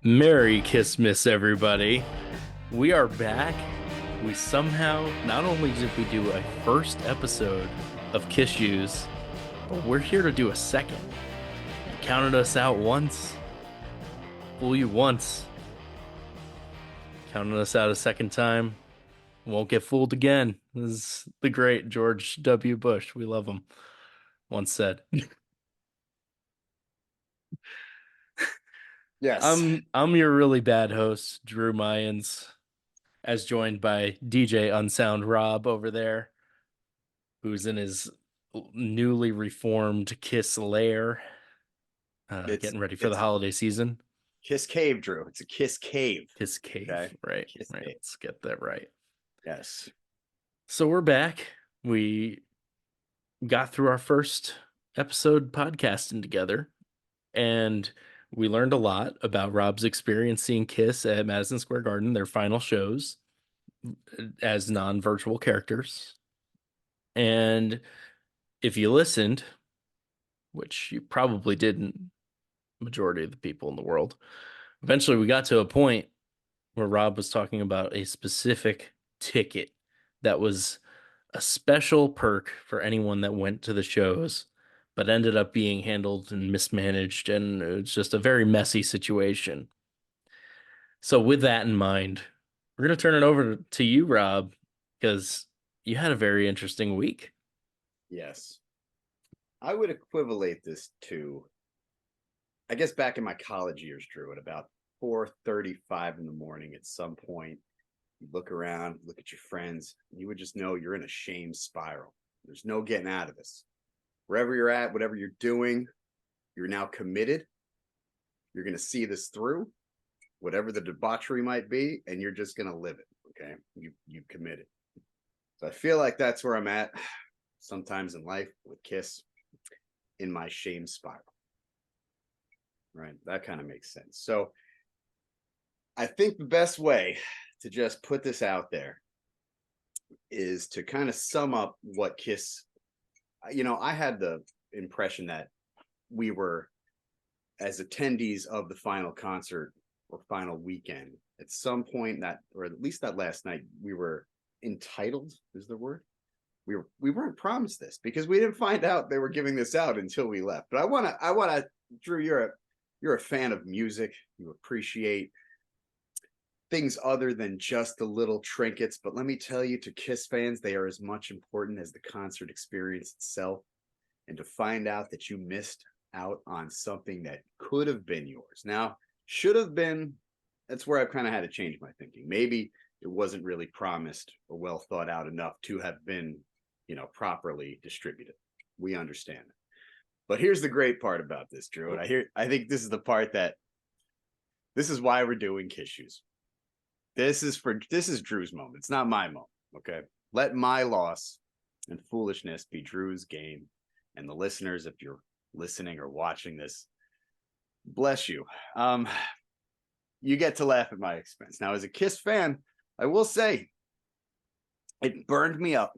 Merry Christmas, everybody. We are back. We somehow, not only did we do a first episode of KISSUES, but we're here to do a second. You counted us out once, fool you once. Counted us out a second time, won't get fooled again. This is the great George W. Bush. We love him. Once said. Yes. I'm your really bad host, Drew Mayans, as joined by DJ Unsound Rob over there, who's in his newly reformed Kiss lair, It's getting ready for the it's holiday season. Kiss Cave, Drew. It's a Kiss Cave. Kiss Okay. Cave, right? Kiss Right. Cave. Let's get that right. Yes. So we're back. We got through our first episode podcasting together, and we learned a lot about Rob's experience seeing Kiss at Madison Square Garden, their final shows as non-virtual characters. And if you listened, which you probably didn't, majority of the people in the world, eventually we got to a point where Rob was talking about a specific ticket that was a special perk for anyone that went to the shows, but ended up being handled and mismanaged, and it's just a very messy situation. So, with that in mind, we're going to turn it over to you, Rob, because you had a very interesting week. Yes. I would equivalate this to, I guess, back in my college years, Drew, at about 4:35 in the morning at some point. You look around, look at your friends, and you would just know you're in a shame spiral. There's no getting out of this. Wherever you're at, whatever you're doing, you're now committed. You're going to see this through, whatever the debauchery might be, and you're just going to live it. Okay. You committed. So I feel like that's where I'm at sometimes in life with Kiss, in my shame spiral. Right. That kind of makes sense. So I think the best way to just put this out there is to kind of sum up what Kiss, I had the impression that we were, as attendees of the final concert or final weekend, at some point that, or at least that last night, we were entitled, is the word. We weren't promised this because we didn't find out they were giving this out until we left. But I wanna, Drew, you're a fan of music. You appreciate things other than just the little trinkets. But let me tell you, to Kiss fans, they are as much important as the concert experience itself. And to find out that you missed out on something that could have been yours. Now, should have been, that's where I've kind of had to change my thinking. Maybe it wasn't really promised or well thought out enough to have been, properly distributed. We understand it. But here's the great part about this, Drew. And I think this is the part that, this is why we're doing KISSUES. This is Drew's moment. It's not my moment. Okay. Let my loss and foolishness be Drew's gain. And the listeners, if you're listening or watching this, bless you. You get to laugh at my expense. Now, as a Kiss fan, I will say it burned me up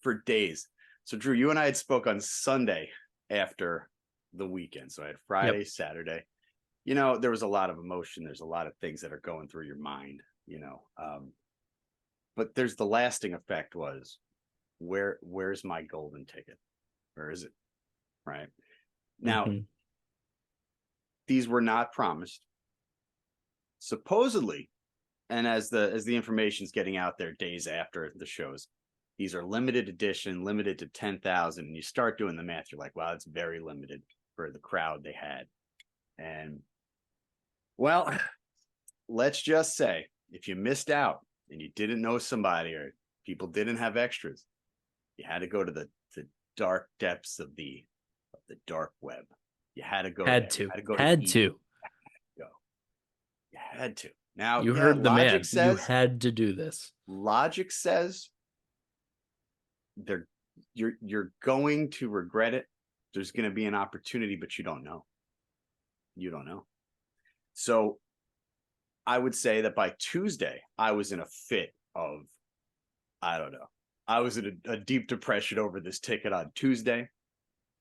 for days. So, Drew, you and I had spoke on Sunday after the weekend. So I had Friday, Yep. Saturday. There was a lot of emotion. There's a lot of things that are going through your mind, but there's the lasting effect was, where's my golden ticket? Where is it? Right now, Mhm. these were not promised. Supposedly, and as the information's getting out there days after the shows, these are limited edition, limited to 10,000. And you start doing the math, you're like, wow, it's very limited for the crowd they had. And well, let's just say if you missed out and you didn't know somebody or people didn't have extras, you had to go to the dark depths of the dark web. You had to go Had there. to. You had to go Had to to. go. You had to. Now, You yeah, heard the man. You had to do this. logic says you're going to regret it. There's going to be an opportunity, but you don't know. You don't know. So I would say that by Tuesday, I was in a fit of, I don't know. I was in a deep depression over this ticket on Tuesday.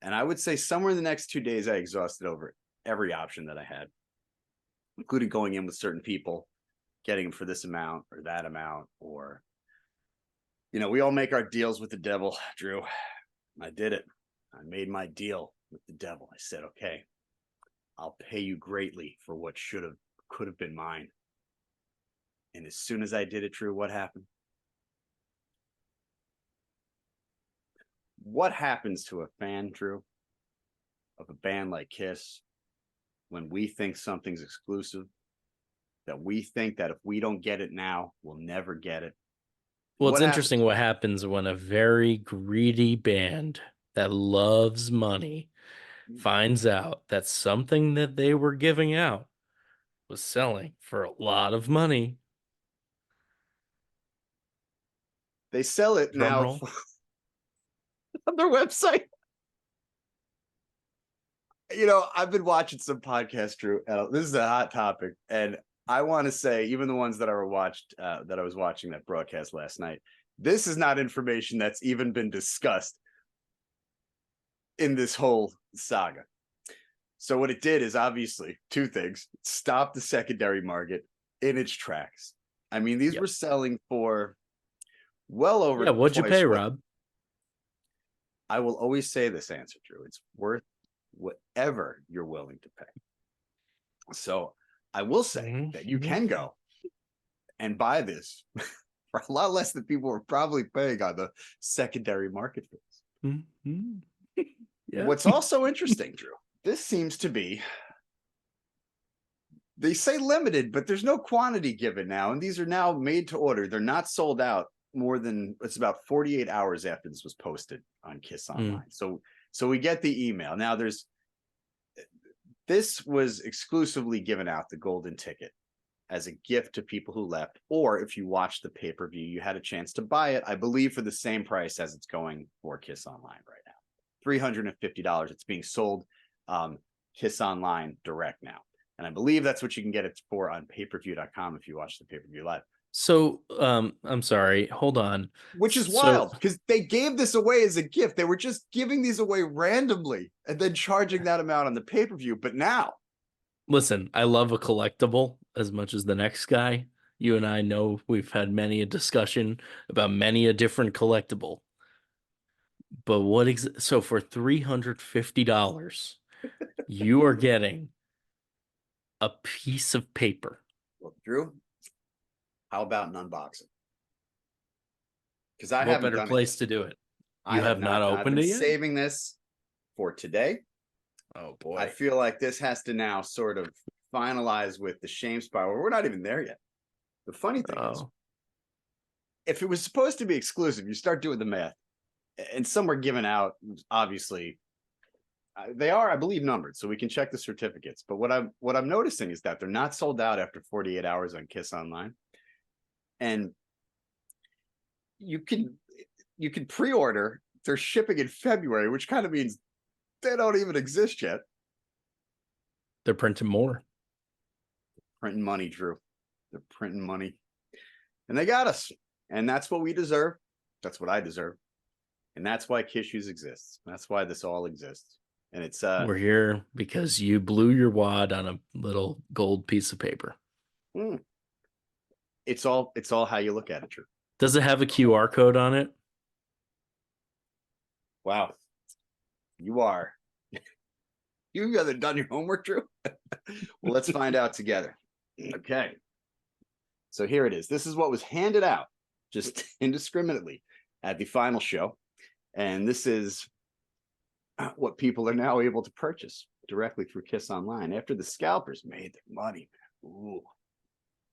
And I would say somewhere in the next 2 days, I exhausted over every option that I had. including going in with certain people, getting them for this amount or that amount, or we all make our deals with the devil, Drew. I did it. I made my deal with the devil. I said, okay, I'll pay you greatly for what could have been mine. And as soon as I did it, Drew, what happened? What happens to a fan, Drew, of a band like Kiss when we think something's exclusive, that we think that if we don't get it now, we'll never get it? Well, it's What happens? interesting what happens when a very greedy band that loves money finds out that something that they were giving out was selling for a lot of money. They sell it Drum now roll. on their website. I've been watching some podcasts, Drew. This is a hot topic, and I want to say, even the ones that I was watching that broadcast last night, this is not information that's even been discussed in this whole saga. So what it did is obviously two things: stop the secondary market in its tracks. I mean, these Yep. were selling for well over Yeah, what'd you twice pay, what. Rob? I will always say this answer, Drew. It's worth whatever you're willing to pay. So I will say that you can Mhm. go and buy this for a lot less than people were probably paying on the secondary market for this. Mhm. Yeah. What's also interesting, Drew, this seems to be, they say limited, but there's no quantity given now. And these are now made to order. They're not sold out it's about 48 hours after this was posted on Kiss Mm. Online. So we get the email. Now this was exclusively given out, the golden ticket, as a gift to people who left, or if you watched the pay-per-view, you had a chance to buy it, I believe, for the same price as it's going for Kiss Online right now. $350. It's being sold Kiss Online direct now. And I believe that's what you can get it for on pay-per-view.com if you watch the pay-per-view live. So, I'm sorry. Hold on. Which is So, wild because they gave this away as a gift. They were just giving these away randomly and then charging that amount on the pay-per-view. But now, listen, I love a collectible as much as the next guy. You and I know we've had many a discussion about many a different collectible. But so for $350, you are getting a piece of paper. well, Drew, how about an unboxing? Because I What haven't better done it place yet. to do it? I You have have not not. I've opened been it yet? saving this for today. Oh I boy. feel like this has to now sort of finalize with the shame spiral. We're not even there yet. The funny thing is, Oh. if it was supposed to be exclusive, you start doing the math, and some were given out. Obviously, they are, I believe, numbered, so we can check the certificates. But what I'm noticing is that they're not sold out after 48 hours on Kiss Online, and you can pre-order. They're shipping in February, which kind of means they don't even exist yet. They're printing more. Printing money, Drew. They're printing money. And they got us. And that's what we deserve. That's what I deserve. And that's why KISSUES exists. That's why this all exists. And it's We're here because you blew your wad on a little gold piece of paper. mm, it's all how you look at it, Drew. Does it have a QR code on it? Wow. You are. You've either done your homework, Drew. Well, let's find out together. Okay. So here it is. This is what was handed out just indiscriminately at the final show. And this is what people are now able to purchase directly through Kiss Online after the scalpers made their money. Ooh.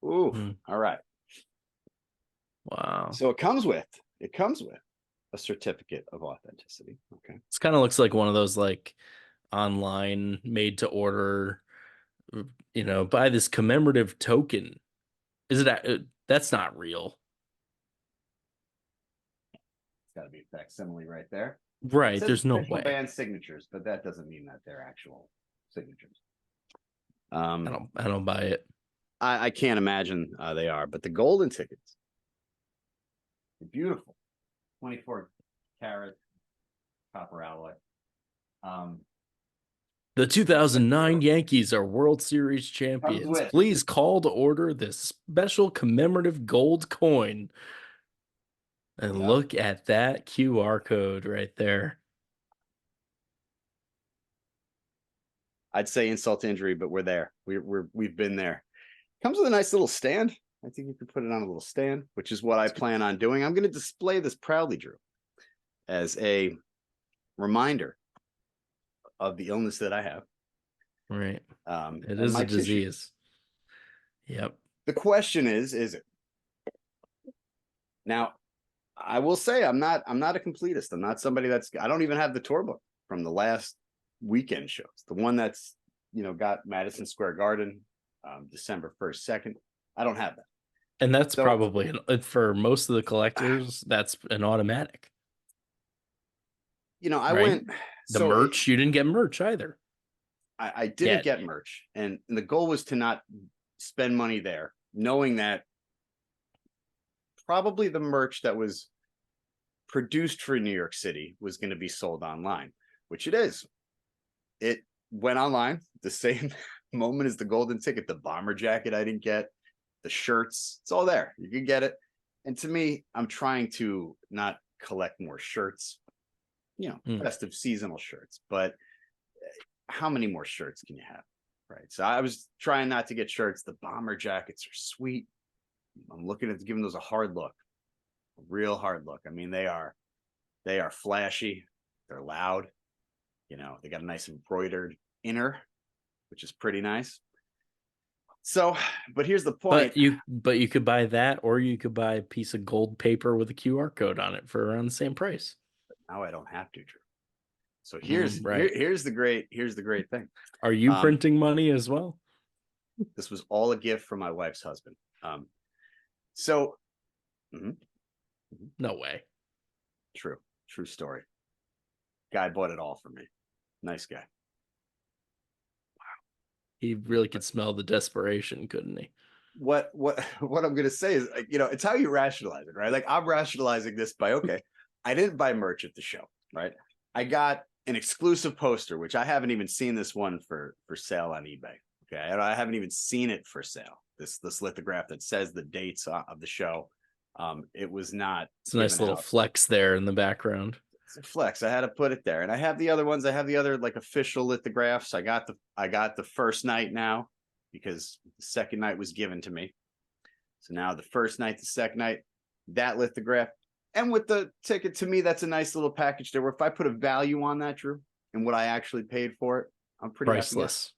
Ooh. Hmm. All right. Wow. So it comes with a certificate of authenticity. Okay. This kind of looks like one of those like online made to order, buy this commemorative token. Is it that's not real. It's got to be a facsimile right there. It Right, says there's no official way. band signatures, but that doesn't mean that they're actual signatures. I don't buy it. I can't imagine they are, but the golden tickets, they're beautiful, 24 karat copper alloy. The 2009 Yankees are World Series Comes champions. with. Please call to order this special commemorative gold coin. And Yep. look at that QR code right there. I'd say insult to injury, but we're there. We've been there. Comes with a nice little stand. I think you can put it on a little stand, which is what I plan on doing. I'm going to display this proudly, Drew, as a reminder of the illness that I have. Right. It And is a my tissue. disease. Yep. The question is it? Now, I will say I'm not a completist. I'm not somebody I don't even have the tour book from the last weekend shows. The one that's, got Madison Square Garden, December 1st, 2nd. I don't have that. And that's So, probably for most of the collectors, that's an automatic, I right? went, The so merch, you didn't get merch either. I didn't Yet. get merch. And the goal was to not spend money there, knowing that probably the merch that was produced for New York City was going to be sold online, which it is. It went online the same moment as the golden ticket, the bomber jacket I didn't get, the shirts, it's all there. You can get it. And to me, I'm trying to not collect more shirts, festive seasonal shirts, but how many more shirts can you have? Right. So I was trying not to get shirts. The bomber jackets are sweet. I'm looking at giving those a hard look, a real hard look. I mean, they are flashy, they're loud, they got a nice embroidered inner, which is pretty nice. So, but here's the point. But you could buy that, or you could buy a piece of gold paper with a QR code on it for around the same price. Now I don't have to, Drew. So here's Right. here's the great thing. Are you printing money as well? This was all a gift from my wife's husband. So No way. True story. Guy bought it all for me. Nice guy. He really could smell the desperation, couldn't he? What I'm gonna say is, it's how you rationalize it, right? Like, I'm rationalizing this by, okay, I didn't buy merch at the show, right? I got an exclusive poster, which I haven't even seen this one for sale on eBay. Okay, I haven't even seen it for sale. This lithograph that says the dates of the show. It was not. It's a nice little flex there in the background. It's a flex. I had to put it there, and I have the other ones. I have the other like official lithographs. I got the first night now, because the second night was given to me. So now the first night, the second night, that lithograph, and with the ticket, to me, that's a nice little package there. Where if I put a value on that, Drew, and what I actually paid for it, I'm pretty Priceless.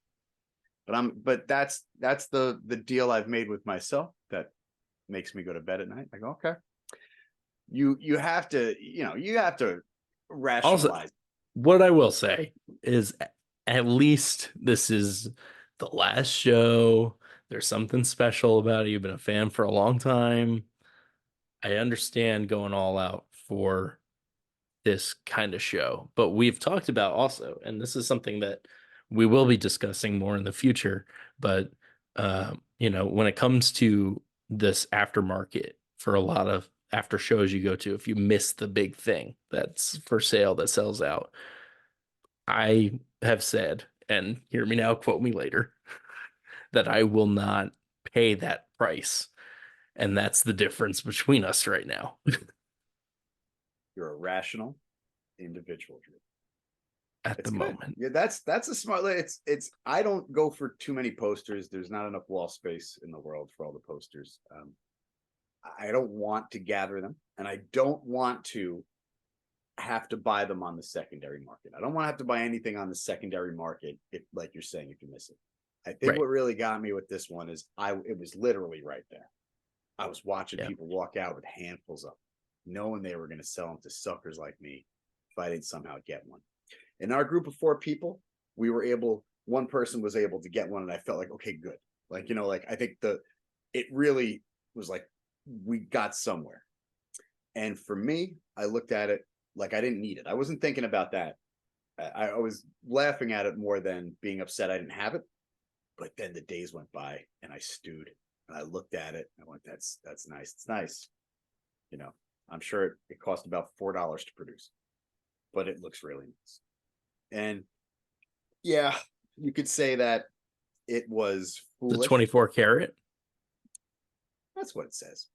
But that's the deal I've made with myself that makes me go to bed at night. I go, okay. You have to rationalize. Also, what I will say is, at least this is the last show. There's something special about it. You've been a fan for a long time. I understand going all out for this kind of show, but we've talked about also, and this is something that we will be discussing more in the future, but when it comes to this aftermarket for a lot of after shows you go to, if you miss the big thing that's for sale that sells out, I have said, and hear me now, quote me later, that I will not pay that price. And that's the difference between us right now. You're a rational individual, Drew. At It's the good. moment. Yeah, that's a smart. It's. I don't go for too many posters. There's not enough wall space in the world for all the posters. I don't want to gather them, and I don't want to have to buy them on the secondary market. I don't want to have to buy anything on the secondary market if, like you're saying, if you miss it. I think Right. what really got me with this one is it was literally right there. I was watching Yeah. people walk out with handfuls of them, knowing they were going to sell them to suckers like me if I didn't somehow get one. In our group of 4 people, one person was able to get one, and I felt like, okay, good. Like, I think it really was like we got somewhere. And for me, I looked at it like I didn't need it. I wasn't thinking about that. I was laughing at it more than being upset I didn't have it. But then the days went by, and I stewed, and I looked at it. And I went, that's nice. It's nice. I'm sure it cost about $4 to produce, but it looks really nice. And Yeah, you could say that it was The foolish. 24 karat. That's what it says.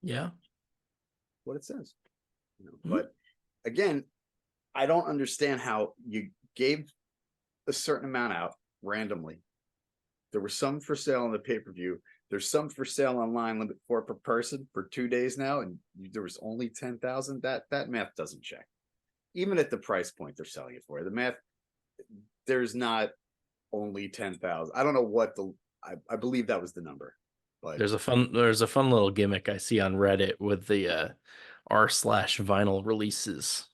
Yeah. What it says. You know, Mhm. but again, I don't understand how you gave a certain amount out randomly. There were some for sale on the pay per view. There's some for sale online, limit four per person for 2 days now, and there was only 10,000. That math doesn't check. Even at the price point they're selling it for, the math there's not only 10,000. I don't know what I believe that was the number, but There's a fun little gimmick I see on Reddit with the r/vinyl releases,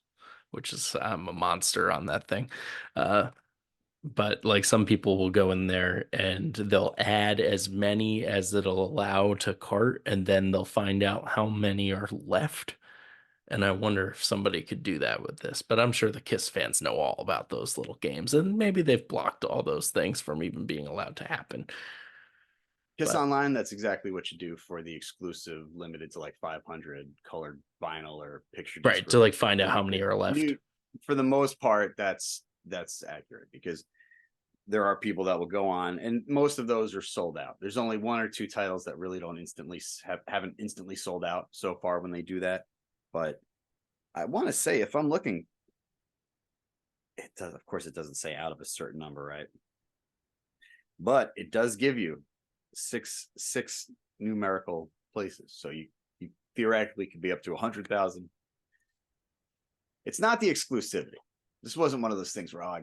which is I'm a monster on that thing. Uh, but like some people will go in there and they'll add as many as it'll allow to cart, and then they'll find out how many are left. And I wonder if somebody could do that with this. But I'm sure the Kiss fans know all about those little games, and maybe they've blocked all those things from even being allowed to happen. Kiss But Online, that's exactly what you do for the exclusive, limited to like 500 colored vinyl or picture disc right, to like find out how many releases. are left. You, for the most part, that's accurate because there are people that will go on, and most of those are sold out. There's only one or two titles that really don't instantly haven't instantly sold out so far when they do that. But I want to say, if I'm looking, it does. Of course, it doesn't say out of a certain number, right? But it does give you six numerical places, so you theoretically could be up to 100,000. It's not the exclusivity. This wasn't one of those things where, oh, I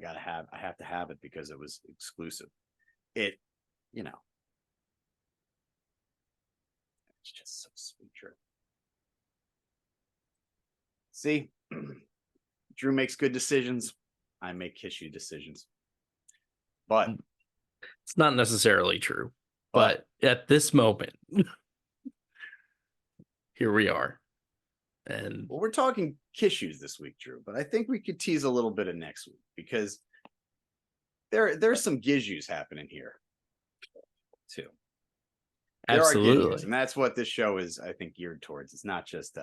have to have it because it was exclusive. It, you know, it's just so sweet. Drew. See, Drew makes good decisions. I make issue decisions. But It's not necessarily true, but but at this moment, here we are. And well, we're talking KISSUES this week, Drew. But I think we could tease a little bit of next week because there's some gizhus happening here too. There are gizhus, absolutely. and that's what this show is, I think, geared towards. It's not just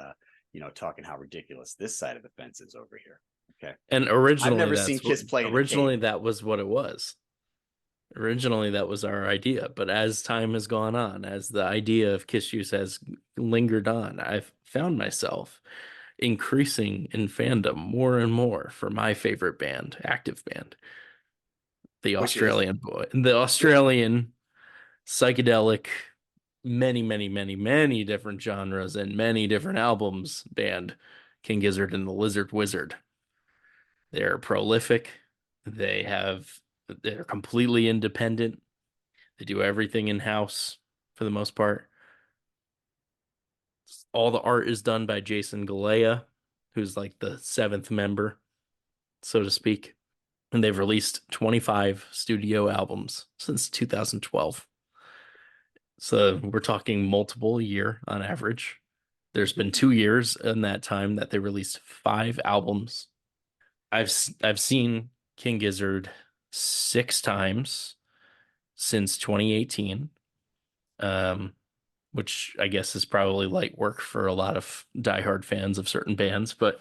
talking how ridiculous this side of the fence is over here. Okay. And I've never seen Kiss play in a cave. originally that was what it was. Originally that was our idea, but as time has gone on, as the idea of Kiss Use has lingered on, I've found myself increasing in fandom more and more for my favorite band, active band, Which is The Australian psychedelic, many, many, many, many different genres and many different albums band, King Gizzard and the Lizard Wizard. They're prolific. They have they're completely independent. They do everything in house for the most part. All the art is done by Jason Galea, who's like the seventh member, so to speak. And they've released 25 studio albums since 2012. So we're talking multiple a year on average. There's been 2 years in that time that they released 5 albums. I've seen King Gizzard 6 times since 2018, um, which I guess is probably light work for a lot of diehard fans of certain bands. But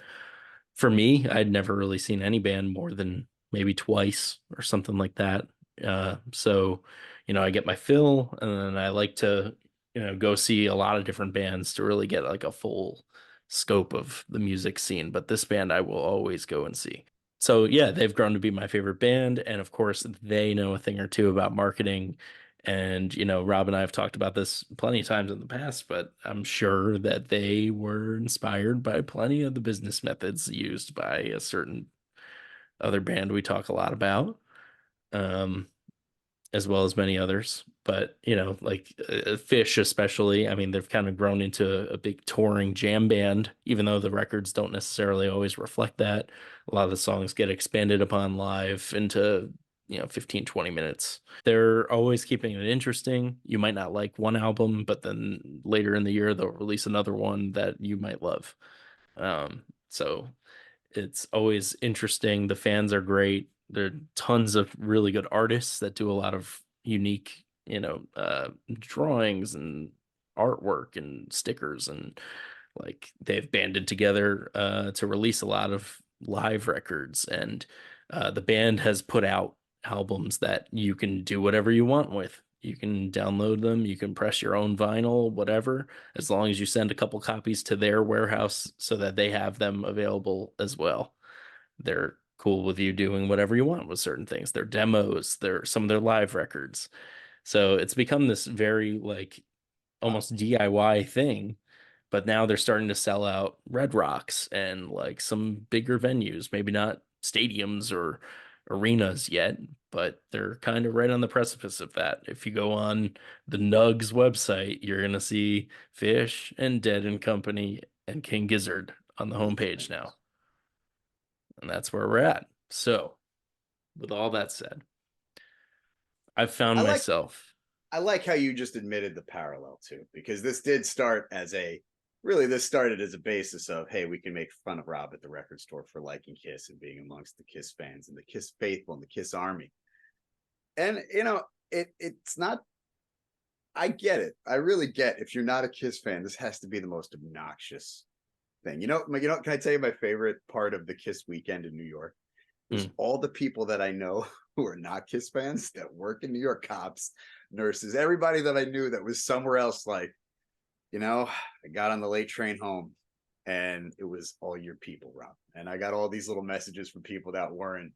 for me, I'd never really seen any band more than maybe twice or something like that. So, I get my fill, and then I like to, go see a lot of different bands to really get like a full scope of the music scene. But this band I will always go and see. So yeah, they've grown to be my favorite band, and of course, they know a thing or two about marketing. And Rob and I have talked about this plenty of times in the past, but I'm sure that they were inspired by plenty of the business methods used by a certain other band we talk a lot about, um, as well as many others. But like Fish, especially. I mean, they've kind of grown into a big touring jam band, even though the records don't necessarily always reflect that. A lot of the songs get expanded upon live into 15, 20 minutes. They're always keeping it interesting. You might not like one album, but then later in the year they'll release another one that you might love. So it's always interesting. The fans are great. There are tons of really good artists that do a lot of unique, drawings and artwork and stickers, and like they've banded together to release a lot of live records. And the band has put out albums that you can do whatever you want with. You can download them, you can press your own vinyl, whatever, as long as you send a couple copies to their warehouse so that they have them available as well. They're cool with you doing whatever you want with certain things. They're demos, they're some of their live records. So it's become this very like Wow. almost DIY thing, but now they're starting to sell out Red Rocks and like some bigger venues, maybe not stadiums or arenas yet, but they're kind of right on the precipice of that. If you go on the Nugs website, you're gonna see Fish and Dead and Company and King Gizzard on the homepage now. And that's where we're at. So, with all that said, I've I found like myself. I like how you just admitted the parallel too, because this did start as a really this started as a basis of, hey, we can make fun of Rob at the record store for liking Kiss and being amongst the Kiss fans and the Kiss faithful and the Kiss army. And it's not, I get it. I really get, if you're not a Kiss fan, this has to be the most obnoxious thing. Can I tell you my favorite part of the Kiss weekend in New York? Was Hmm. all the people that I know who are not Kiss fans that work in New York, cops, nurses, everybody that I knew that was somewhere else. Like, I got on the late train home and it was all your people, Rob. And I got all these little messages from people that weren't,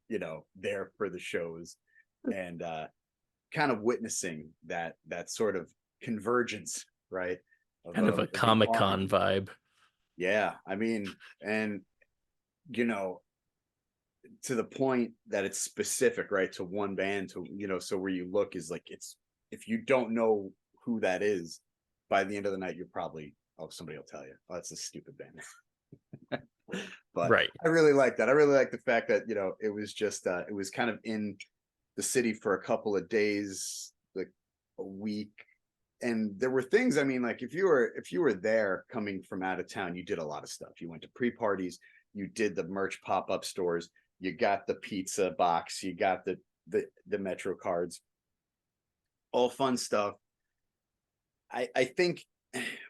there for the shows, and kind of witnessing that sort of convergence, right? Of, Kind of a of the Comic army. Con vibe. Yeah. I mean, and you know, to the point that it's specific, right, to one band, to so where you look is like, it's, if you don't know who that is, by the end of the night you're probably, oh, somebody will tell you, oh, that's a stupid band. But Right. I really like that. I really like the fact that it was just it was kind of in the city for a couple of days, like a week. And there were things, I mean, like if you were there coming from out of town, you did a lot of stuff. You went to pre-parties, you did the merch pop-up stores, you got the pizza box, you got the Metro cards, all fun stuff. I think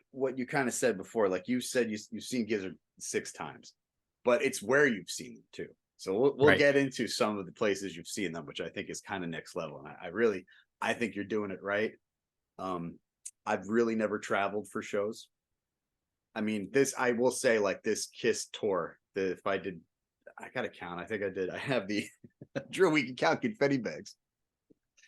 what you kind of said before, like you said, you've seen Gizzard 6 times, but it's where you've seen them too. So we'll Right. get into some of the places you've seen them, which I think is kind of next level. And I think you're doing it right. Um, I've really never traveled for shows. I mean, I will say, like this Kiss tour, if I did, I gotta count. I think I did. I have the Drew. We can count confetti bags.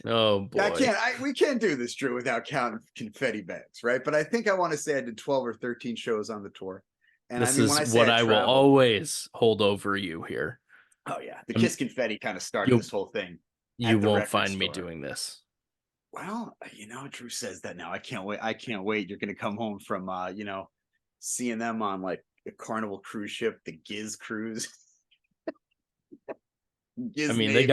Oh Yeah, I boy. can't. We can't do this, Drew, without counting confetti bags, right? But I think I want to say I did 12 or 13 shows on the tour, and I This mean, when is I say what I I will traveled, always hold over you here. oh yeah, the Um, Kiss confetti kind of started you this whole thing you at the won't record find me store. doing this. Well, Drew says that now. I can't wait. I can't wait. You're going to come home from, seeing them on like a Carnival cruise ship, the Giz cruise, I Giz mean, Navy.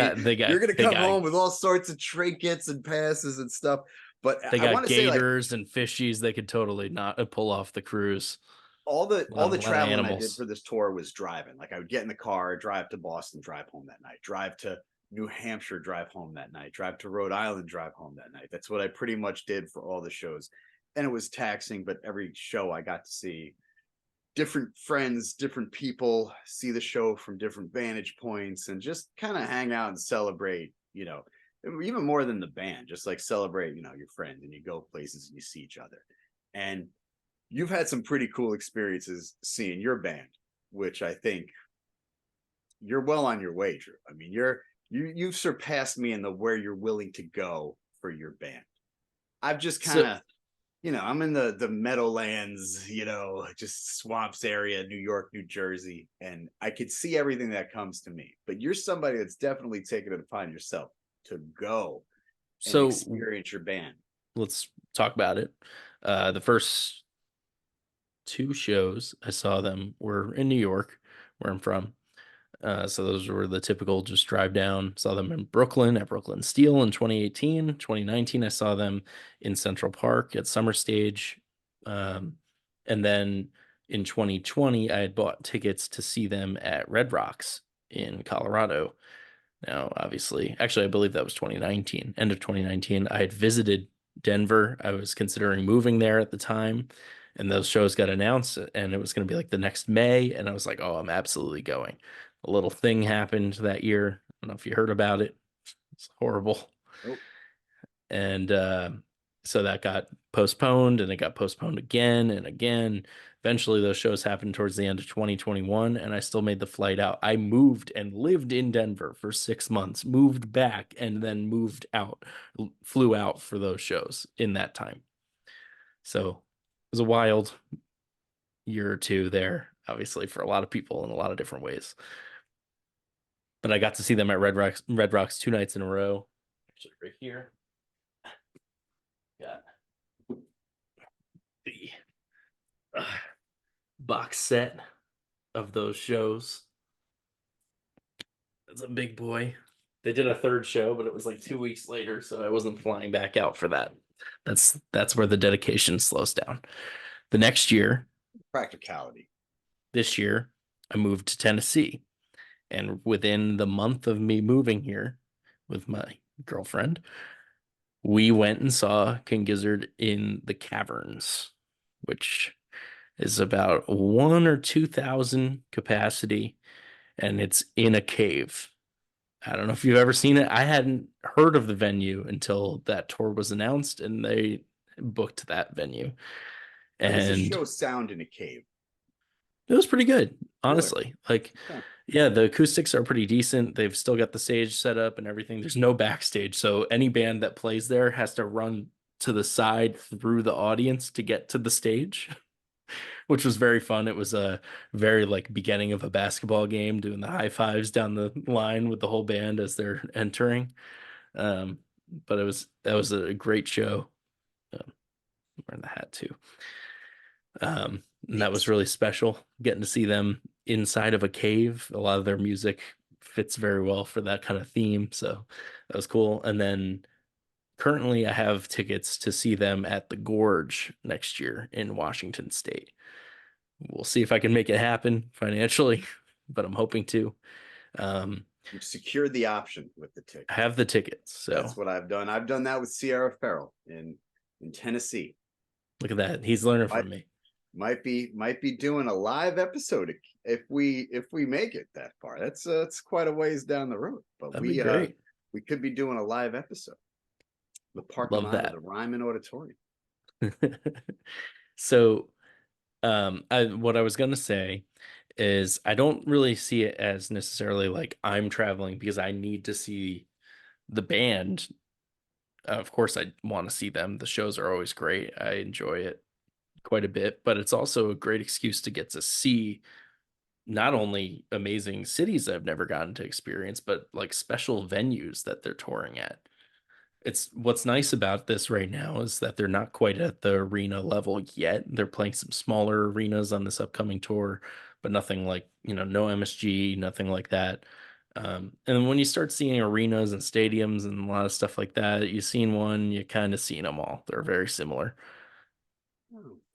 You're going to they come got home with all sorts of trinkets and passes and stuff. But they I got want to say, like, gators and fishies. They could totally not pull off the cruise. all the A lot of traveling I did animals. for this tour was driving. Like I would get in the car, drive to Boston, drive home that night, drive to New Hampshire, drive home that night, drive to Rhode Island, drive home that night. That's what I pretty much did for all the shows. And it was taxing, but every show I got to see different friends, different people, see the show from different vantage points, and just kind of hang out and celebrate, even more than the band, just like celebrate, your friends, and you go places and you see each other. And you've had some pretty cool experiences seeing your band, which I think you're well on your way, Drew. I mean, you've surpassed me in the where you're willing to go for your band. I've just kind So of, I'm in the Meadowlands, just swamps area, New York, New Jersey, and I could see everything that comes to me. But you're somebody that's definitely taken it upon yourself to go and so experience your band. let's talk about it. The first two shows I saw them were in New York, where I'm from. So those were the typical just drive down. Saw them in Brooklyn at Brooklyn Steel in 2018. 2019, I saw them in Central Park at Summer Stage. And then in 2020, I had bought tickets to see them at Red Rocks in Colorado. Now, obviously, actually, I believe that was 2019, end of 2019. I had visited Denver. I was considering moving there at the time, and those shows got announced, and it was going to be like the next May. And I was like, oh, I'm absolutely going. A little thing happened that year. I don't know if you heard about it. It's horrible. Oh, And so that got postponed and it got postponed again and again. Eventually, those shows happened towards the end of 2021, and I still made the flight out. I moved and lived in Denver for 6 months, moved back, and then moved out, flew out for those shows in that time. So it was a wild year or two there, obviously, for a lot of people in a lot of different ways. But I got to see them at Red Rocks 2 nights in a row. Actually, right here. Got the uh, box set of those shows. It's a big boy. They did a third show, but it was like 2 weeks later, so I wasn't flying back out for that. That's where the dedication slows down. The next year, practicality. this year, I moved to Tennessee. And within the month of me moving here with my girlfriend, we went and saw King Gizzard in the caverns, which is about 1 or 2,000 capacity, and it's in a cave. I don't know if you've ever seen it. I hadn't heard of the venue until that tour was announced, and they booked that venue. How does a And show sound in a cave? it was pretty good, Really? honestly. Like, Okay. yeah, the acoustics are pretty decent. They've still got the stage set up and everything. There's no backstage, so any band that plays there has to run to the side through the audience to get to the stage, which was very fun. It was a very like beginning of a basketball game, doing the high fives down the line with the whole band as they're entering. Um, but that was a great show. I'm wearing the hat too. And that was Neat. really special getting to see them inside of a cave. A lot of their music fits very well for that kind of theme. So that was cool. And then currently I have tickets to see them at the Gorge next year in Washington State. We'll see if I can make it happen financially, but I'm hoping to. Um, You've secured the option with the ticket. I have the tickets. That's So what I've done. I've done that with Sierra Farrell in Tennessee. look at that. He's learning Might from me. might be doing a live episode if we make it that far. That's quite a ways down the road, but That'd be we could be doing a live episode. The parking Love lot of that. the Ryman Auditorium. So what I was gonna say is I don't really see it as necessarily like I'm traveling because I need to see the band. Of course, I want to see them. The shows are always great. I enjoy it quite a bit, but it's also a great excuse to get to see not only amazing cities I've never gotten to experience, but like special venues that they're touring at. It's what's nice about this right now is that they're not quite at the arena level yet. They're playing some smaller arenas on this upcoming tour, but nothing like, no MSG, nothing like that. And when you start seeing arenas and stadiums and a lot of stuff like that, you've seen one, you kind of seen them all. They're very similar.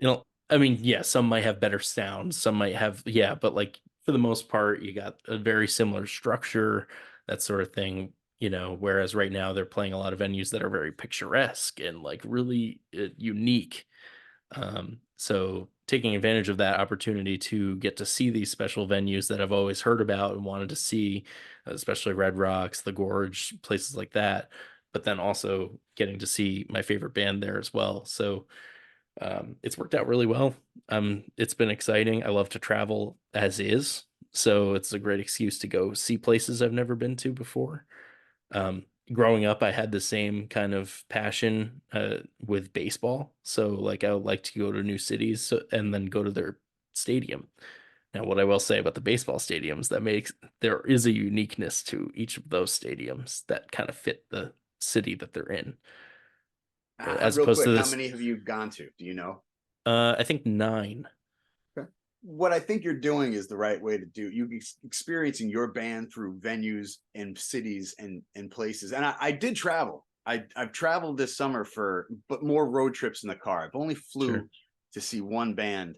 Oh, I mean, yeah, some might have better sound, some might have, yeah, but like for the most part, you got a very similar structure, that sort of thing, whereas right now they're playing a lot of venues that are very picturesque and like really unique. So taking advantage of that opportunity to get to see these special venues that I've always heard about and wanted to see, especially Red Rocks, the Gorge, places like that, but then also getting to see my favorite band there as well. So it's worked out really well. It's been exciting. I love to travel as is, so it's a great excuse to go see places I've never been to before. Growing up, I had the same kind of passion with baseball. So, like, I would like to go to new cities and then go to their stadium. Now, what I will say about the baseball stadiums there is a uniqueness to each of those stadiums that kind of fit the city that they're in, as real opposed to quick, how this. many have you gone to? Do you know? I think 9. Okay. What I think you're doing is the right way to do you experiencing your band through venues and cities and places. And I did travel. I've traveled this summer but more road trips in the car. I've only Sure. flew to see one band,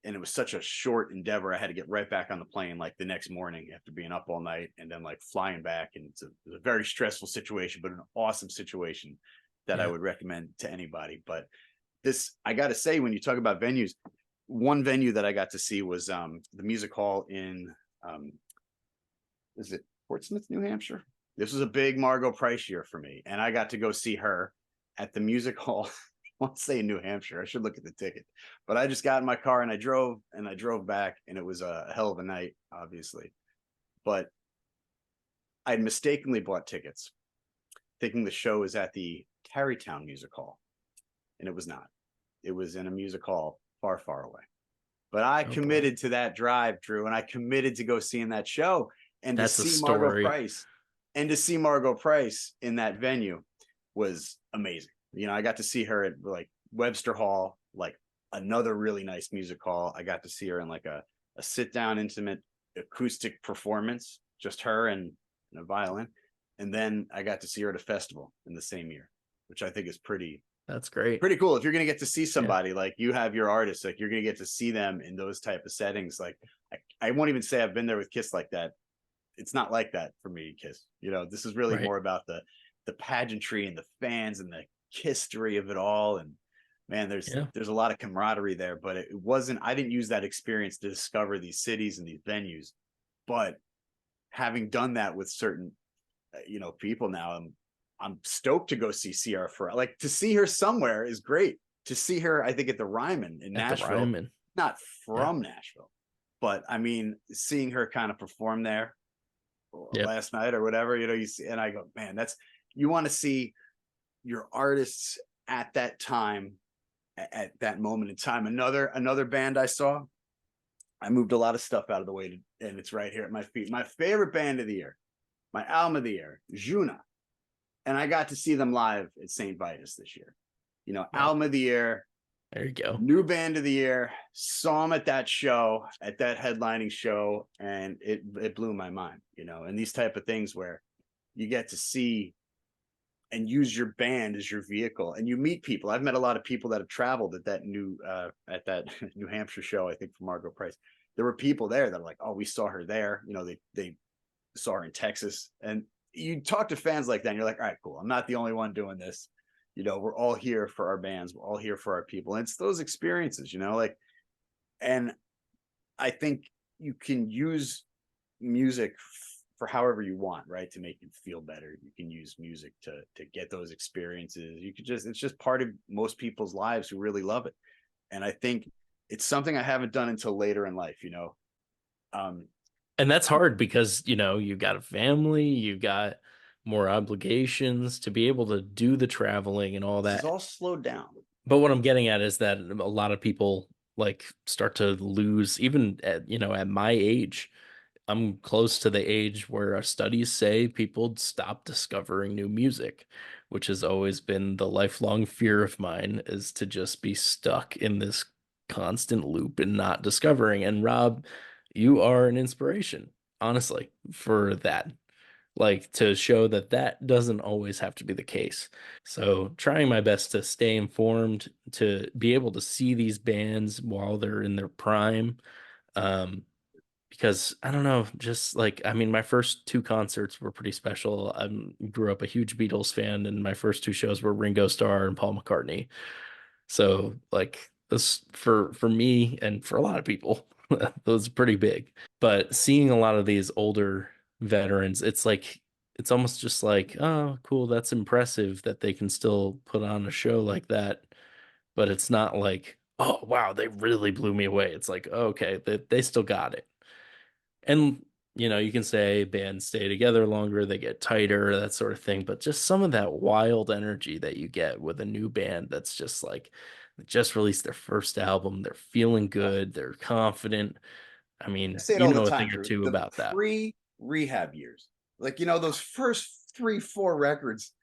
and it was such a short endeavor. I had to get right back on the plane like the next morning after being up all night and then like flying back. And it's a very stressful situation, but an awesome situation that I Yeah. would recommend to anybody. But I got to say, when you talk about venues, one venue that I got to see was the music hall in is it Portsmouth, New Hampshire? This was a big Margot Price year for me, and I got to go see her at the music hall. I want to say in New Hampshire. I should look at the ticket, but I just got in my car and I drove back, and it was a hell of a night, obviously. But I had mistakenly bought tickets, thinking the show was at the Tarrytown Music Hall, and it was not. It was in a music hall far, far away. But I Oh boy. committed to that drive, Drew, and I committed to go seeing that show and to That's a see Margot story. Price and to see Margot Price in that venue was amazing. You know, I got to see her at like Webster Hall, like another really nice music hall. I got to see her in like a sit down, intimate acoustic performance, just her and a violin. And then I got to see her at a festival in the same year, which I think is That's great. pretty cool. If you're going to get to see Yeah. somebody, like you have your artists, like you're going to get to see them in those type of settings. Like I won't even say I've been there with Kiss like that. It's not like that for me, Kiss. You know, this is really Right. more about the pageantry and the fans and the history of it all. And man, Yeah. there's a lot of camaraderie there, but it wasn't. I didn't use that experience to discover these cities and these venues, but having done that with certain people now, I'm stoked to go see Sierra Ferrell. Like to see her somewhere is great. To see her, I think at the Ryman in At the Nashville, Ryman. not Yeah. from Nashville, but I mean, seeing her kind of perform there Yep. last night or whatever, you see, and I go, man, that's you want to see your artists at that time, at that moment in time. Another band I saw. I moved a lot of stuff out of the way, and it's right here at my feet. My favorite band of the year, my album of the year, Juna, and I got to see them live at St. Vitus this year. You know, Wow. album of the year, There you go. new band of the year. Saw them at that show, at that headlining show, and it blew my mind. You know, and these type of things where you get to see and use your band as your vehicle, and you meet people. I've met a lot of people that have traveled at that New Hampshire show. I think for Margot Price, there were people there that are like, oh, we saw her there. You know, they saw her in Texas, and you talk to fans like that, and you're like, all right, cool. I'm not the only one doing this. You know, we're all here for our bands. We're all here for our people. And it's those experiences, like, and I think you can use music for however you want, right? To make you feel better. You can use music to get those experiences. You could just, it's just part of most people's lives who really love it. And I think it's something I haven't done until later in life. Um, And that's hard because, you got a family, you got more obligations to be able to do the traveling and all this is that. all slowed down. But what I'm getting at is that a lot of people like start to lose even at my age. I'm close to the age where our studies say people stop discovering new music, which has always been the lifelong fear of mine is to just be stuck in this constant loop and not discovering. And Rob, you are an inspiration, honestly, for that. Like to show that that doesn't always have to be the case. So trying my best to stay informed, to be able to see these bands while they're in their prime. Um, because I don't know, just like I mean, my first two concerts were pretty special. I grew up a huge Beatles fan, and my first two shows were Ringo Starr and Paul McCartney. So like this for me and for a lot of people, those are pretty big. But seeing a lot of these older veterans, it's like it's almost just like, oh, cool, that's impressive that they can still put on a show like that. But it's not like, oh wow, they really blew me away. It's like, okay, they still got it. And you can say bands stay together longer, they get tighter, that sort of thing. But just some of that wild energy that you get with a new band that's just like they just released their first album, they're feeling Oh, good, they're confident. I I mean, say it you all the know a time, thing or Drew. two The about that. pre-rehab years, like those first 3, 4 records,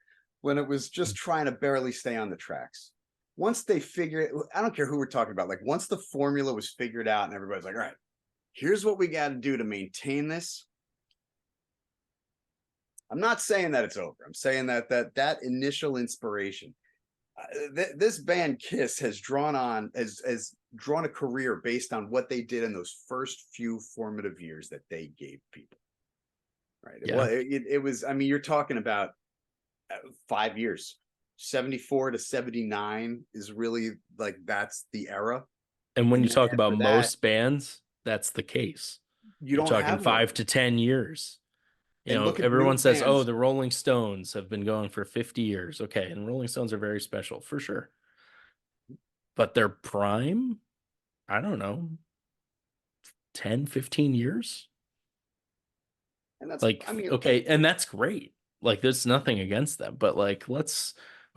when it was just trying to barely stay on the tracks. Once they figure it, I don't care who we're talking about. Like once the formula was figured out, and everybody's like, all right, here's what we got to do to maintain this. I'm not saying that it's over. I'm saying that initial inspiration. This band Kiss has drawn a career based on what they did in those first few formative years that they gave people. Right. Well, Yeah. it was. I mean, you're talking about 5 years. 74 to 79 is really like that's the era. And when And you then talk about after that, most bands, that's the case. you You're don't talking have more five than to 10 years. You And know, look at new everyone says, "Oh, bands. the Rolling Stones have been going for 50 years." Okay, and Rolling Stones are very special for sure. But their prime, I don't know, 10, 15 years? And that's, Like, I mean, okay, and that's great. Like, there's nothing against them, but like,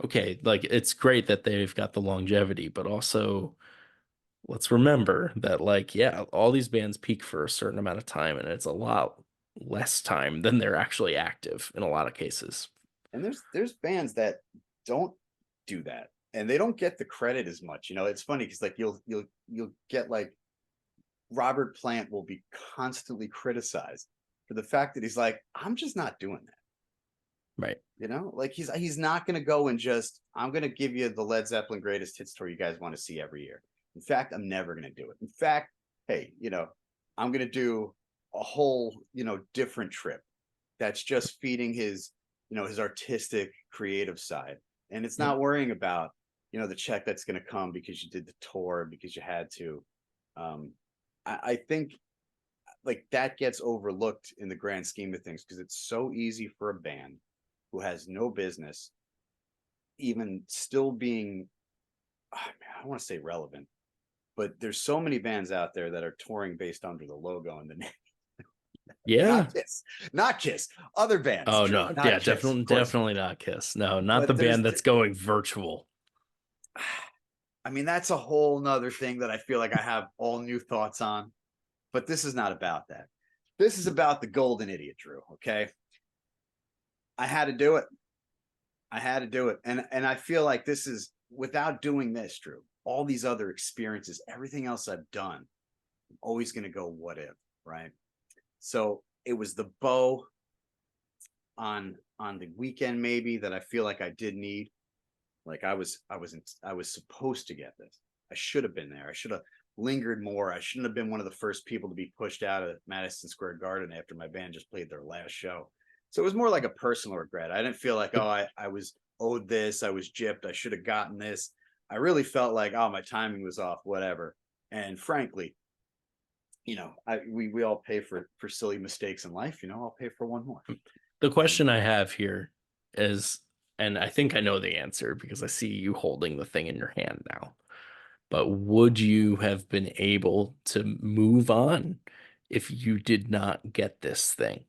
okay, like, it's great that they've got the longevity, but also let's remember that, like, yeah, all these bands peak for a certain amount of time, and it's a lot less time than they're actually active in a lot of cases. and there's bands that don't do that, and they don't get the credit as much. It's funny because like you'll get like Robert Plant will be constantly criticized for the fact that he's like, I'm just not doing that. Right. Like he's not going to go and just, I'm going to give you the Led Zeppelin greatest hits tour you guys want to see every year. In fact, I'm never going to do it. In fact, hey, I'm going to do a whole, different trip that's just feeding his artistic creative side. And it's Yep. not worrying about, the check that's going to come because you did the tour, because you had to. Um, I think like that gets overlooked in the grand scheme of things because it's so easy for a band who has no business even still being, I want to say relevant, but there's so many bands out there that are touring based under the logo and the name. Yeah. Not Kiss, not Kiss, other bands, Oh Drew, no, not yeah, Kiss, definitely, of course. definitely not Kiss. No, not the But there's, band that's going virtual. I mean, that's a whole nother thing that I feel like I have all new thoughts on, but this is not about that. This is about the golden idiot, Drew. Okay. I had to do it. I had to do it. And I feel like this is without doing this, Drew, all these other experiences, everything else I've done, I'm always going to go, what if, right? So it was the bow on the weekend, maybe that I feel like I did need. Like I was supposed to get this. I should have been there. I should have lingered more. I shouldn't have been one of the first people to be pushed out of Madison Square Garden after my band just played their last show. So it was more like a personal regret. I didn't feel like, oh, I was owed this. I was gypped. I should have gotten this. I really felt like, oh, my timing was off, whatever. And frankly, we all pay for silly mistakes in life. I'll pay for one more. The And question I have here is, and I think I know the answer because I see you holding the thing in your hand now, but would you have been able to move on if you did not get this thing?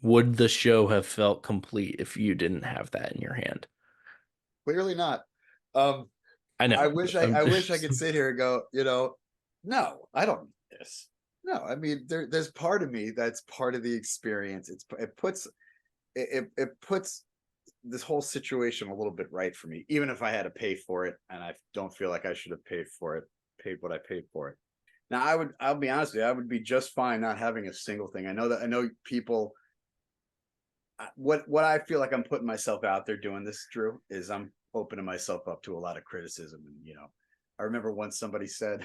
Would the show have felt complete if you didn't have that in your hand? clearly not. Um, I I know. wish I, I'm I wish I just, could sit here and go, no, I don't need this. No, I mean there's part of me that's part of the experience. It puts this whole situation a little bit right for me, even if I had to pay for it, and I don't feel like I should have paid what I paid for it. Now I'll be honest with you, I would be just fine not having a single thing. I know people. What I feel like I'm putting myself out there doing this, Drew, is I'm opening myself up to a lot of criticism. And I remember once somebody said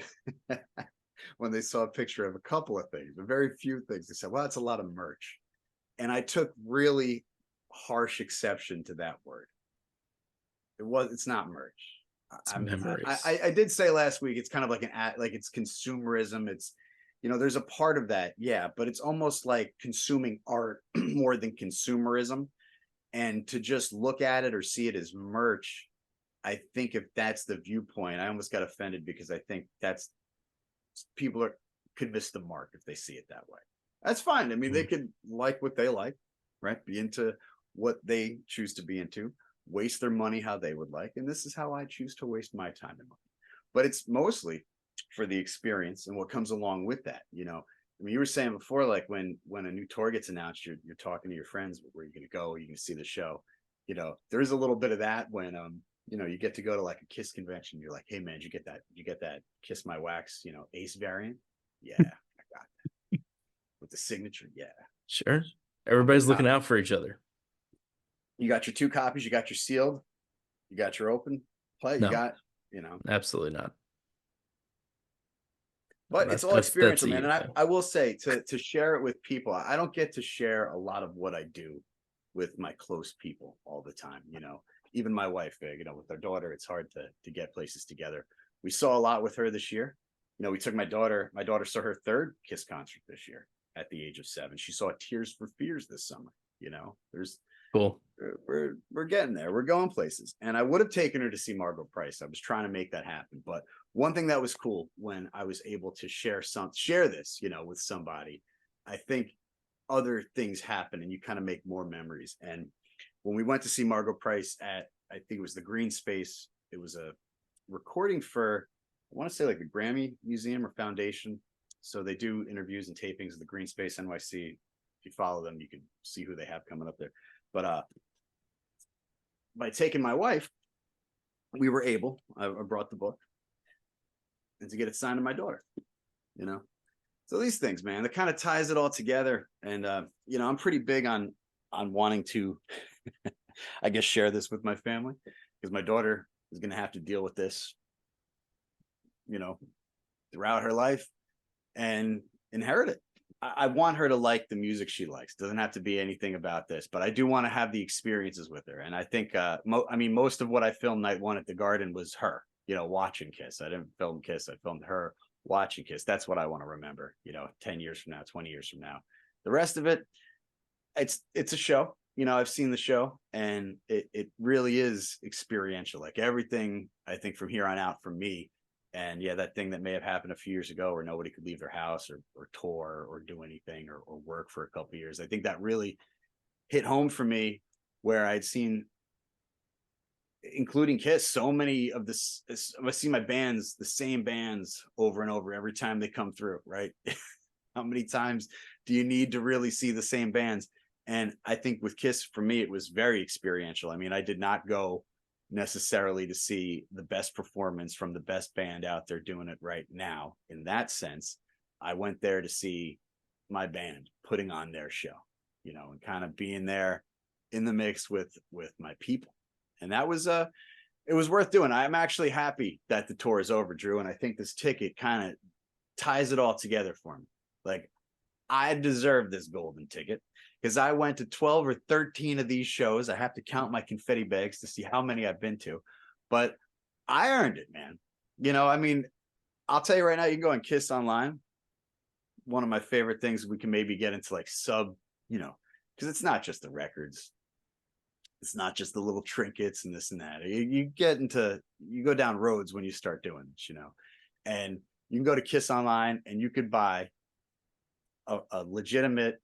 when they saw a picture of a couple of things, a very few things, they said, "Well, that's a lot of merch," and I took really harsh exception to that word. It's not merch. it's I mean, memories. I did say last week it's kind of like like it's consumerism. It's there's a part of that, yeah, but it's almost like consuming art more than consumerism. And to just look at it or see it as merch, I think if that's the viewpoint, I almost got offended because I think that's people could miss the mark if they see it that way. That's fine. I mean, they Mm. could like what they like, right? Be into what they choose to be into, waste their money how they would like. And this is how I choose to waste my time and money. But it's mostly for the experience and what comes along with that. I mean, you were saying before, like when a new tour gets announced, you're talking to your friends, where you're going to go, you can see the show. There is a little bit of that when you get to go to like a Kiss convention. You're like, hey man, did you get that Kiss My Wax, Ace variant? Yeah, I got that with the signature. Yeah, Sure. how many Everybody's looking copies? out for each other. You got your two copies. You got your sealed. You got your open play. You No, got you know. absolutely not. But it's That, all that's a experiential, man. you And I, thing. I will say to share it with people, I don't get to share a lot of what I do with my close people all the time. Even my wife, with our daughter, it's hard to get places together. We saw a lot with her this year. We took my daughter saw her third Kiss concert this year at the age of 7. She saw Tears for Fears this summer. There's Cool. we're getting there. We're going places. And I would have taken her to see Margot Price. I was trying to make that happen. But one thing that was cool when I was able to share this, with somebody, I think other things happen and you kind of make more memories. And when we went to see Margot Price at, I think it was the Green Space, it was a recording for, I want to say like the Grammy Museum or Foundation. So they do interviews and tapings of the Green Space NYC. If you follow them, you can see who they have coming up there. But by taking my wife, we were able, I brought the book and to get it signed to my daughter, you know? So these things, man, that kind of ties it all together. And, I'm pretty big on wanting to, I guess, share this with my family because my daughter is going to have to deal with this, throughout her life and inherit it. I want her to like the music she likes. Doesn't have to be anything about this, but I do want to have the experiences with her. And I think, most of what I filmed night one at the Garden was her, watching Kiss. I didn't film Kiss. I filmed her watching Kiss. That's what I want to remember, 10 years from now, 20 years from now. The rest of it, it's a show. I've seen the show and it really is experiential. Like everything, I think from here on out for me. And yeah, that thing that may have happened a few years ago where nobody could leave their house or tour or do anything or work for a couple of years. I think that really hit home for me where I'd seen, including Kiss, so many of this, I see my bands, the same bands over and over every time they come through, right? How many times do you need to really see the same bands? And I think with Kiss, for me, it was very experiential. I mean, I did not go necessarily to see the best performance from the best band out there doing it right now. In that sense, I went there to see my band putting on their show, and kind of being there in the mix with my people. And that was it was worth doing. I'm actually happy that the tour is over, Drew, and I think this ticket kind of ties it all together for me. Like, I deserve this golden ticket because I went to 12 or 13 of these shows. I have to count my confetti bags to see how many I've been to, but I earned it, man. I'll tell you right now, you can go on Kiss online. One of my favorite things, we can maybe get into like because it's not just the records. It's not just the little trinkets and this and that. You go down roads when you start doing this, and you can go to Kiss online and you could buy a legitimate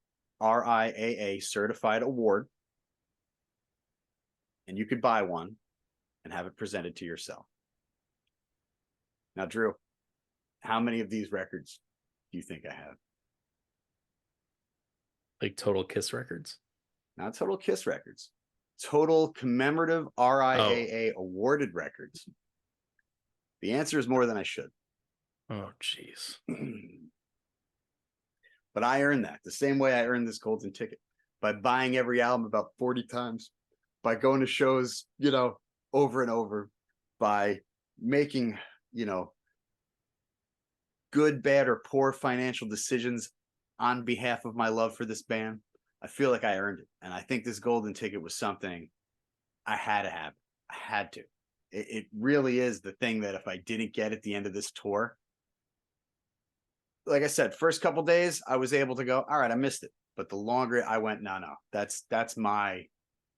RIAA certified award, and you could buy one and have it presented to yourself. Now, Drew, how many of these records do you think I have? Like total Kiss records? Not total Kiss records. Total commemorative RIAA awarded records. The answer is more than I should. Oh, jeez. But I earned that the same way I earned this golden ticket by buying every album about 40 times, by going to shows, over and over, by making, good, bad, or poor financial decisions on behalf of my love for this band. I feel like I earned it. And I think this golden ticket was something I had to have. I had to. It really is the thing that if I didn't get at the end of this tour, like I said, first couple days, I was able to go, all right, I missed it. But the longer I went, no, that's my,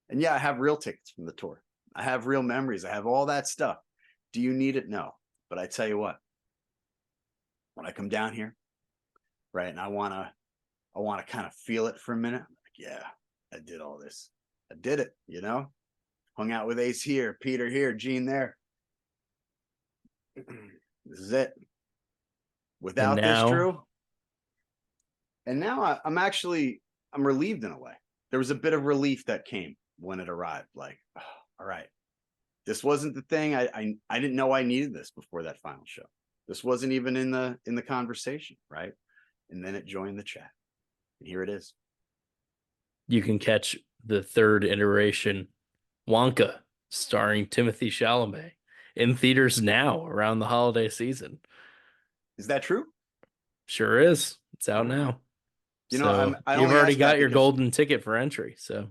and yeah, I have real tickets from the tour. I have real memories. I have all that stuff. Do you need it? No. But I tell you what, when I come down here, right, and I want to kind of feel it for a minute. I'm like, yeah, I did all this. I did it, hung out with Ace here, Peter here, Gene there. This is it. And Without this, now, Drew. And now I'm relieved in a way. There was a bit of relief that came when it arrived. Like, oh, all right, this wasn't the thing. I didn't know I needed this before that final show. This wasn't even in the conversation, right? And then it joined the chat. And here it is. you can catch the third iteration Wonka starring Timothy Chalamet in theaters now around the holiday season. Is that true? Sure is. It's out Wow. now. I You've only already asked that got your because golden ticket for entry. So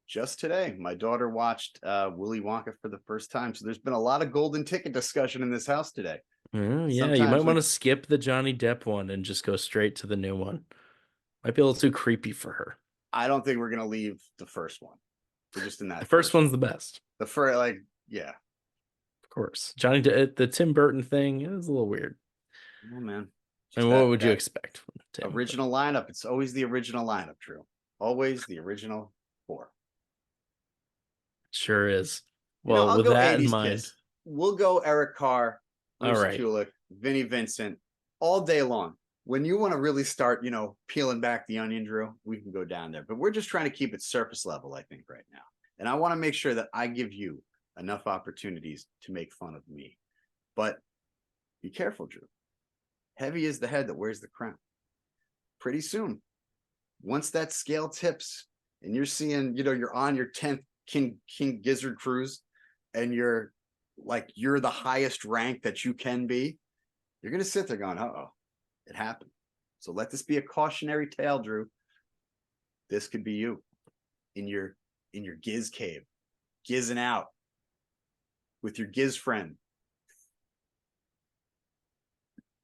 just today, my daughter watched Willy Wonka for the first time. So there's been a lot of golden ticket discussion in this house today. yeah, you might want to skip the Johnny Depp one and just go straight to the new one. Might be a little too creepy for her. I don't think we're gonna leave the first one. We're just in The that first first one's one. the best, The first, like, yeah. of course. The Tim Burton thing is a little weird. Oh man, And just what that would you expect from Tim? original lineup. It's always the original lineup, Drew. Always the original four. Sure is. You know, Well, I'll with go that in 80s mind, Kiss. We'll go Eric Carr, all Bruce right. Kulick, Vinnie Vincent all day long. When you want to really start, peeling back the onion, Drew, we can go down there. But we're just trying to keep it surface level, I think, right now. And I want to make sure that I give you enough opportunities to make fun of me. But be careful, Drew. Heavy is the head that wears the crown. Pretty soon, once that scale tips and you're seeing, you're on your 10th King Gizzard cruise and you're the highest rank that you can be, you're going to sit there going, uh-oh, it happened. So let this be a cautionary tale, Drew. This could be you in your Giz cave, gizzing out with your Giz friend.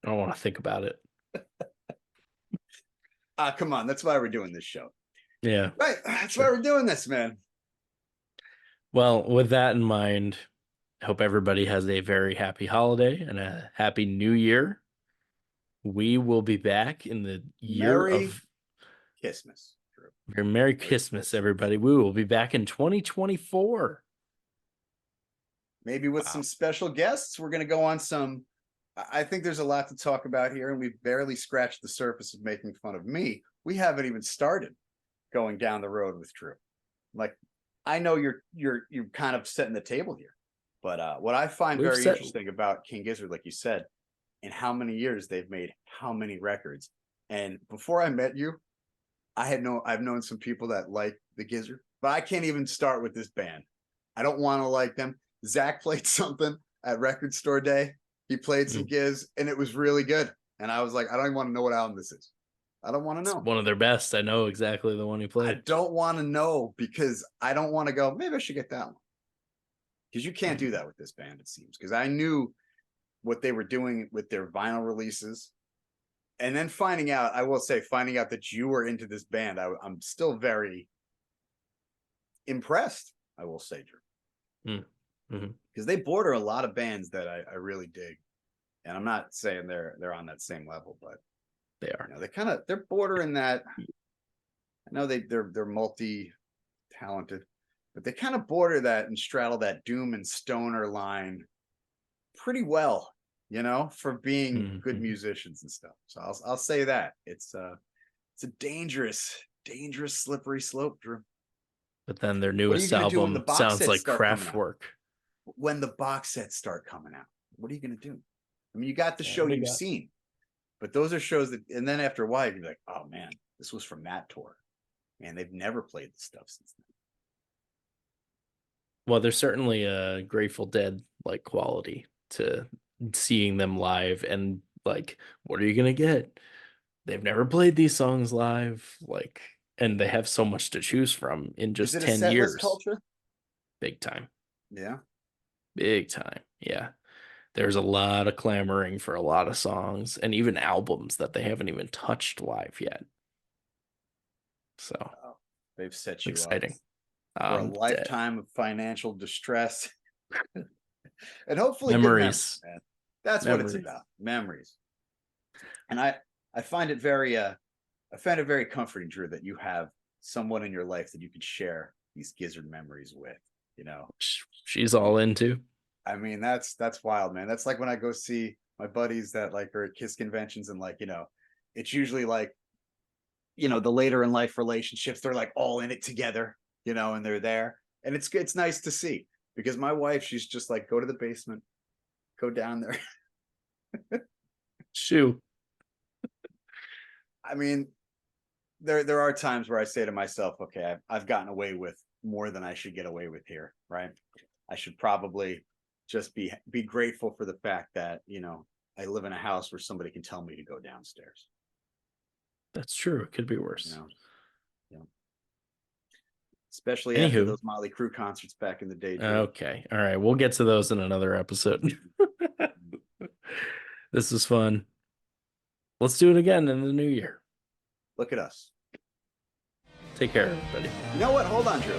I don't want to think about it. Come on, that's why we're doing this show. Yeah. Right, that's why we're doing this, man. Well, with that in mind, I hope everybody has a very happy holiday and a happy new year. We will be back in the year Merry of Christmas, Drew. Merry Christmas, everybody. We will be back in 2024. Maybe with Wow. some special guests. We're going to go on some. I think there's a lot to talk about here, and we've barely scratched the surface of making fun of me. We haven't even started going down the road with Drew. Like, I know you're kind of setting the table here, but what I find We've very set interesting about King Gizzard, like you said, in how many years they've made how many records. And before I met you, I've known some people that like the Gizzard, but I can't even start with this band. I don't want to like them. Zach played something at Record Store Day. He played some Giz, and it was really good. And I was like, I don't even want to know what album this is. I don't want to know. one of their best. I know exactly the one he I played. don't want to know because I don't want to go, maybe I should get that one. Because you can't do that with this band, it seems. Because I knew what they were doing with their vinyl releases. And then finding out that you were into this band, I'm still very impressed, I will say, Drew. Because they border a lot of bands that I really dig. And I'm not saying they're on that same level, but They are. They're bordering that. I know they're multi-talented, but they kind of border that and straddle that doom and stoner line pretty well, for being good musicians and stuff. So I'll say that it's a dangerous, slippery slope, Drew. But then their What are you newest going to do when the album box sounds sets like start coming out? Kraftwerk. When the box sets start coming out, what are you going to do? I mean, you got the show you've seen, but those are shows that, and then after a while, you're like, oh man, this was from that tour. Man, they've never played this stuff since then. Well, there's certainly a Grateful Dead like quality to seeing them live, and like, what are you gonna get? They've never played these songs live, like, and they have so much to choose from in Is just it a 10 set list years. culture? Big time. Yeah. Big time. Yeah. There's a lot of clamoring for a lot of songs and even albums that they haven't even touched live yet. So They've set you exciting. up for a Dead. lifetime of financial distress and hopefully good Memories. memories, man. That's what it's about. Memories. And I find it very comforting, Drew, that you have someone in your life that you can share these Gizzard memories with, She's all into. I mean, that's wild, man. That's like when I go see my buddies that are at KISS conventions, and it's usually the later in life relationships, they're like all in it together, and they're there. And it's nice to see, because my wife, she's just like, go to the basement, go down there. Shoo. I mean, there are times where I say to myself, okay, I've gotten away with more than I should get away with here, right? I should probably just be grateful for the fact that, I live in a house where somebody can tell me to go downstairs. That's true. It could be worse. Yeah. Especially after Anywho. those Motley Crue concerts back in the day, Drew. Okay. All right. We'll get to those in another episode. This was fun. Let's do it again in the new year. Look at us. Take care, everybody. You know what? Hold on, Drew.